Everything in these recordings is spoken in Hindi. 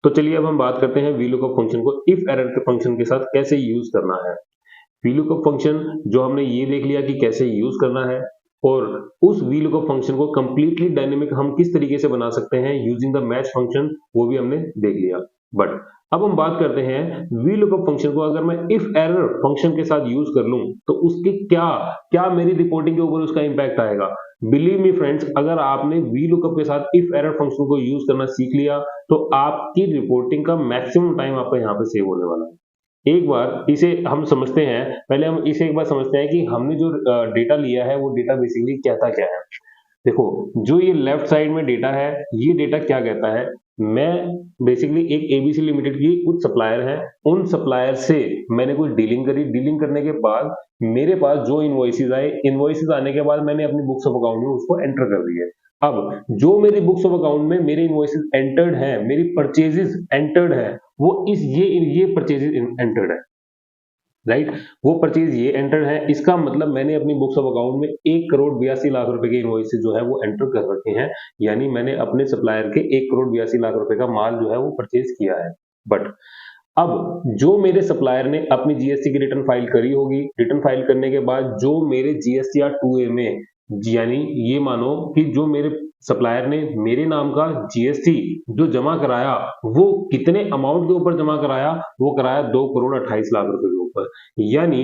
तो चलिए अब हम बात करते हैं VLOOKUP फंक्शन को इफ एरर के फंक्शन के साथ कैसे यूज करना है। VLOOKUP फंक्शन जो हमने ये देख लिया कि कैसे यूज करना है, और उस VLOOKUP फंक्शन को कंप्लीटली डायनेमिक हम किस तरीके से बना सकते हैं यूजिंग द मैच फंक्शन, वो भी हमने देख लिया। बट अब हम बात करते हैं VLOOKUP फंक्शन को अगर मैं इफ एरर फंक्शन के साथ यूज कर लूं तो उसके क्या क्या मेरी रिपोर्टिंग के ऊपर उसका इंपैक्ट आएगा। बिलीव मी फ्रेंड्स, अगर आपने VLOOKUP के साथ इफ एरर फंक्शन को यूज करना सीख लिया तो आपकी रिपोर्टिंग का मैक्सिमम टाइम आपका यहाँ पे सेव होने वाला है। एक बार इसे हम समझते हैं, पहले हम इसे एक बार समझते हैं कि हमने जो डेटा लिया है वो डेटा बेसिकली कहता क्या है। देखो, जो ये लेफ्ट साइड में डेटा है, ये डेटा क्या कहता है, मैं बेसिकली एक एबीसी लिमिटेड की कुछ सप्लायर है, उन सप्लायर से मैंने कुछ डीलिंग करी, डीलिंग करने के बाद मेरे पास जो इनवॉइसेस आए, इनवॉइसेस आने के बाद मैंने अपनी बुक्स ऑफ अकाउंट में उसको एंटर कर दिया। अब जो मेरी बुक्स ऑफ अकाउंट में मेरे इनवॉइसेस एंटर्ड हैं, मेरी परचेजेस एंटर्ड हैं, वो ये परचेजेस एंटर्ड है, राइट। वो परचेज ये एंटर है, इसका मतलब मैंने अपनी बुक्स ऑफ अकाउंट में 1,82,00,000 रुपए के इनवॉइसेस जो है वो एंटर कर रखे हैं, यानी मैंने अपने सप्लायर के 1,82,00,000 रुपए का माल जो है वो परचेज किया है। बट अब जो मेरे सप्लायर ने अपनी जीएसटी की रिटर्न फाइल करी होगी, रिटर्न फाइल करने के बाद जो मेरे जीएसटीआर 2A में, यानी ये मानो कि जो मेरे सप्लायर ने मेरे नाम का जीएसटी जो जमा कराया, वो कितने अमाउंट के ऊपर जमा कराया, वो कराया 2,28,00,000 रुपए के ऊपर। यानी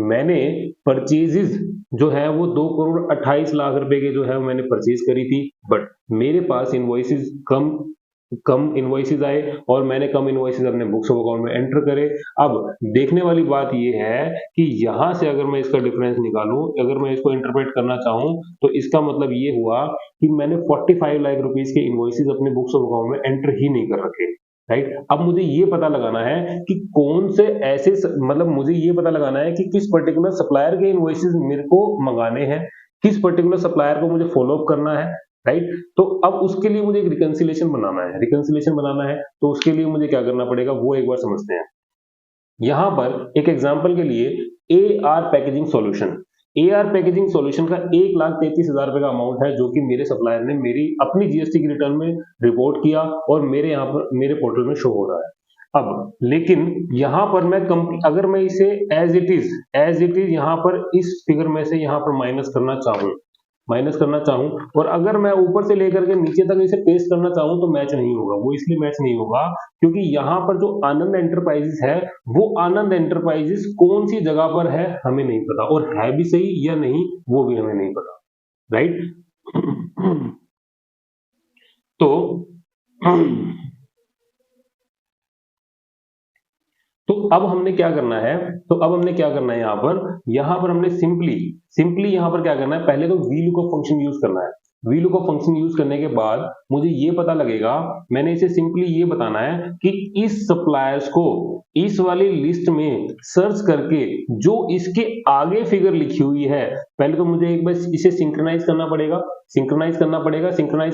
मैंने परचेजेस जो है वो 2,28,00,000 रुपए के जो है मैंने परचेज करी थी, बट मेरे पास इनवॉइसेस कम इनवॉइसेस आए और मैंने कम इनवॉइसेस अपने बुक्स ऑफ अकाउंट में एंटर करे। अब देखने वाली बात ये है कि यहाँ से अगर मैं इसका डिफरेंस निकालूं, अगर मैं इसको इंटरप्रेट करना चाहूं, तो इसका मतलब ये हुआ कि मैंने 45 लाख रुपीस के इनवॉइसेस अपने बुक्स ऑफ अकाउंट में एंटर ही नहीं कर रखे, राइट। अब मुझे ये पता लगाना है कि कौन से ऐसे मतलब मुझे ये पता लगाना है कि किस पर्टिकुलर सप्लायर के इनवॉइसेस मेरे को मंगाने हैं, किस पर्टिकुलर सप्लायर को मुझे फॉलो अप करना है, राइट। तो अब उसके लिए मुझे एक रिकंसिलेशन बनाना है, रिकंसिलेशन बनाना है तो उसके लिए मुझे क्या करना पड़ेगा वो एक बार समझते हैं। यहां पर एक एग्जांपल के लिए AR packaging solution, AR packaging solution का 1,33,000 रुपए का अमाउंट है जो कि मेरे सप्लायर ने मेरी अपनी जीएसटी की रिटर्न में रिपोर्ट किया और मेरे यहाँ पर मेरे पोर्टल में शो हो रहा है। अब लेकिन यहाँ पर मैं अगर मैं इसे एज इट इज यहाँ पर इस फिगर में से यहाँ पर माइनस करना चाहूं और अगर मैं ऊपर से लेकर के नीचे तक इसे पेस्ट करना चाहूं तो मैच नहीं होगा। वो इसलिए मैच नहीं होगा क्योंकि यहाँ पर जो आनंद एंटरप्राइजेस है, वो आनंद एंटरप्राइजेस कौन सी जगह पर है हमें नहीं पता, और है भी सही या नहीं वो भी हमें नहीं पता, राइट। तो अब हमने क्या करना है, यहाँ पर हमने सिंपली यहाँ पर क्या करना है, पहले तो VLOOKUP फंक्शन यूज करना है। VLOOKUP फंक्शन यूज करने के बाद मुझे ये पता लगेगा, मैंने इसे सिंपली ये बताना है कि इस सप्लायर्स को इस वाली लिस्ट में सर्च करके जो इसके आगे फिगर लिखी हुई है, पहले तो मुझे एक बार इसे सिंक्रोनाइज करना पड़ेगा। सिंक्रोनाइज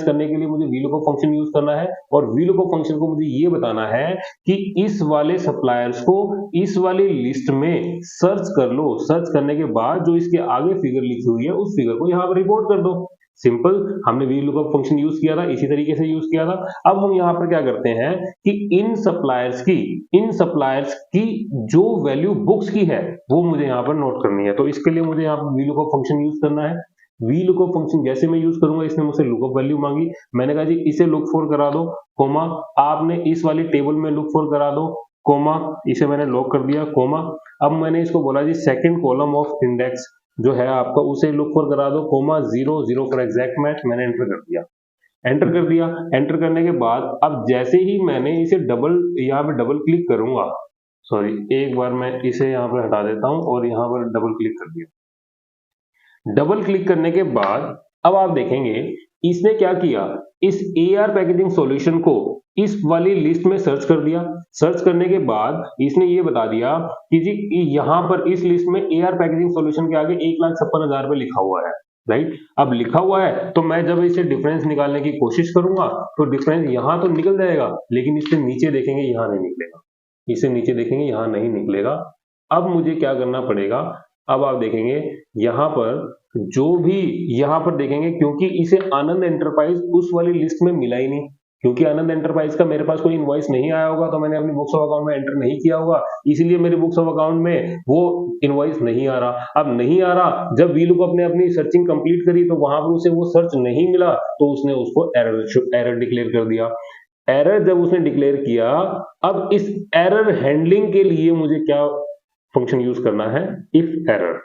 करने के लिए मुझे VLOOKUP फंक्शन यूज करना है और VLOOKUP फंक्शन को मुझे ये बताना है कि इस वाले सप्लायर्स को इस वाली लिस्ट में सर्च कर लो। सर्च करने के बाद जो इसके आगे फिगर लिखी हुई है उस फिगर को यहाँ पर रिपोर्ट कर दो। सिंपल, हमने VLOOKUP फंक्शन यूज किया था, इसी तरीके से यूज किया था। अब हम यहाँ पर क्या करते हैं कि इन सप्लायर्स की जो वैल्यू बुक्स की है वो मुझे यहाँ पर नोट करनी है। तो इसके लिए मुझे यहाँ पर VLOOKUP फंक्शन यूज करना है। VLOOKUP फंक्शन जैसे मैं यूज करूंगा, इसने मुझसे लुकअप वैल्यू मांगी, मैंने कहा जी इसे लुक फॉर करा दो, कोमा आपने इस वाली टेबल में लुक फॉर करा दो, कोमा इसे मैंने लॉक कर दिया, कोमा अब मैंने इसको बोला जी सेकंड कॉलम ऑफ इंडेक्स जो है आपका उसे लुक फॉर करा दो, कोमा 0 0 फॉर एग्जैक्ट मैच, मैंने एंटर करने के बाद अब जैसे ही मैंने इसे यहाँ पे डबल क्लिक करूंगा, सॉरी एक बार मैं इसे यहाँ पे हटा देता हूं और यहाँ पर डबल क्लिक कर दिया। डबल क्लिक करने के बाद अब आप देखेंगे इसने क्या किया, इस AR पैकेजिंग सॉल्यूशन को इस वाली लिस्ट में सर्च कर दिया। सर्च करने के बाद इसने ये बता दिया कि जी यहाँ पर इस लिस्ट में AR पैकेजिंग सॉल्यूशन के आगे 1,56,000 रुपए लिखा हुआ है, राइट। अब लिखा हुआ है तो मैं जब इसे डिफरेंस निकालने की कोशिश करूंगा तो डिफरेंस यहाँ तो निकल जाएगा, लेकिन इससे नीचे देखेंगे यहाँ नहीं निकलेगा, इसे नीचे देखेंगे यहाँ नहीं निकलेगा। अब मुझे क्या करना पड़ेगा, अब आप देखेंगे यहाँ पर जो भी यहाँ पर देखेंगे, क्योंकि इसे आनंद एंटरप्राइज उस वाली लिस्ट में मिला ही नहीं, क्योंकि आनंद एंटरप्राइज का मेरे पास कोई इनवॉइस नहीं आया होगा, तो मैंने अपनी बुक्स ऑफ अकाउंट में एंटर नहीं किया होगा, इसलिए मेरे बुक्स ऑफ अकाउंट में वो इनवॉइस नहीं आ रहा। अब नहीं आ रहा, जब VLOOKUP ने अपनी सर्चिंग कंप्लीट करी तो वहां पर उसे वो सर्च नहीं मिला, तो उसने उसको एरर डिक्लेयर कर दिया। एरर जब उसने डिक्लेयर किया, अब इस एरर हैंडलिंग के लिए मुझे क्या फंक्शन यूज करना है, इफ एरर।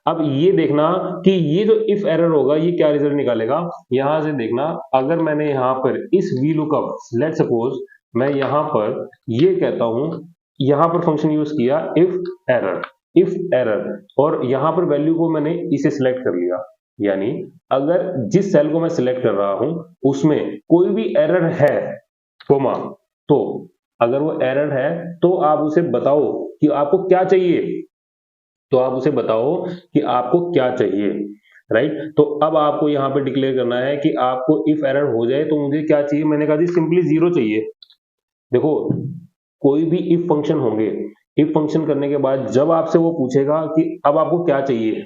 अब ये देखना कि ये जो इफ एरर होगा ये क्या रिजल्ट निकालेगा, यहां से देखना। अगर मैंने यहां पर इस VLOOKUP, लेट सपोज मैं यहां पर ये कहता हूं, यहां पर फंक्शन यूज किया इफ एरर, और यहां पर वैल्यू को मैंने इसे सिलेक्ट कर लिया, यानी अगर जिस सेल को मैं सिलेक्ट कर रहा हूं उसमें कोई भी एरर है कोमा, तो अगर वो एरर है तो आप उसे बताओ कि आपको क्या चाहिए, तो आप उसे बताओ कि आपको क्या चाहिए, राइट। तो अब आपको यहाँ पे डिक्लेयर करना है कि आपको इफ एरर हो जाए तो मुझे क्या चाहिए। मैंने कहा जी सिंपली 0 चाहिए। देखो, कोई भी इफ फंक्शन होंगे, इफ फंक्शन करने के बाद जब आपसे वो पूछेगा कि अब आपको क्या चाहिए,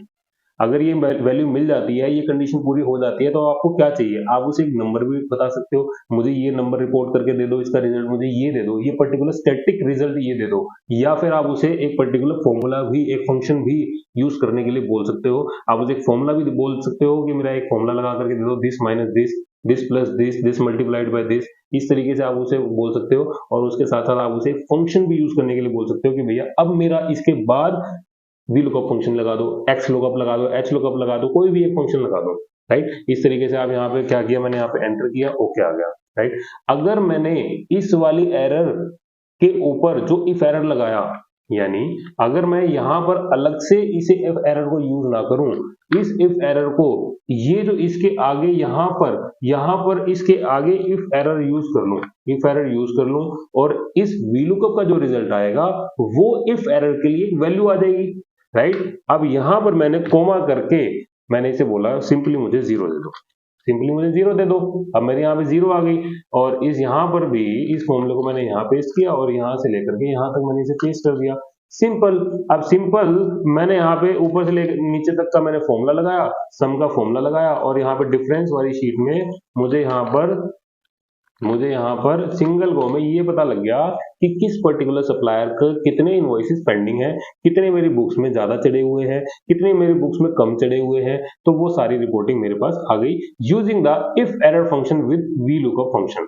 अगर ये वैल्यू मिल जाती है, ये कंडीशन पूरी हो जाती है, तो आपको क्या चाहिए, आप उसे एक नंबर भी बता सकते हो, मुझे ये नंबर रिपोर्ट करके दे दो, इसका रिजल्ट मुझे ये दे दो, ये पर्टिकुलर स्टैटिक रिजल्ट ये दे दो, या फिर आप उसे एक पर्टिकुलर फॉर्मूला भी, एक फंक्शन भी यूज करने के लिए बोल सकते हो। आप उसे एक फॉर्मूला भी बोल सकते हो कि मेरा एक फॉर्मूला लगा करके दे दो, this minus this plus this multiplied by this, इस तरीके से आप उसे बोल सकते हो। और उसके साथ साथ आप उसे फंक्शन भी यूज करने के लिए बोल सकते हो कि भैया अब मेरा इसके बाद VLOOKUP फंक्शन लगा दो, XLOOKUP लगा दो, HLOOKUP लगा दो, कोई भी एक फंक्शन लगा दो, राइट। इस तरीके से आप यहाँ पे क्या किया, मैंने यहाँ पे एंटर किया, ओके आ गया, राइट। अगर मैंने इस वाली एरर के ऊपर जो इफ एरर लगाया, यानी अगर मैं यहाँ पर अलग से इसे इफ एरर को यूज ना करूं, इस इफ एरर को ये जो इसके आगे यहाँ पर इसके आगे इफ एरर यूज कर लूं, और इस VLOOKUP का जो रिजल्ट आएगा वो इफ एरर के लिए वैल्यू आ जाएगी, राइट। अब यहां पर मैंने कोमा करके मैंने इसे बोला सिंपली मुझे 0 दे दो, सिंपली मुझे 0 दे दो। अब मेरे यहाँ पे 0 आ गई, और इस यहाँ पर भी इस फॉर्मूले को मैंने यहाँ पेस्ट किया, और यहाँ से लेकर के यहाँ तक मैंने इसे पेस्ट कर दिया, सिंपल। अब सिंपल मैंने यहाँ पे ऊपर से लेकर नीचे तक का मैंने फॉर्मूला लगाया, सम का फॉर्मूला लगाया, और यहाँ पे डिफरेंस वाली शीट में मुझे यहाँ पर सिंगल गो में ये पता लग गया कि किस पर्टिकुलर सप्लायर का कितने इनवॉइसेस पेंडिंग है, कितने मेरी बुक्स में ज्यादा चढ़े हुए हैं, कितने मेरी बुक्स में कम चढ़े हुए हैं। तो वो सारी रिपोर्टिंग मेरे पास आ गई using the if error function with VLOOKUP function.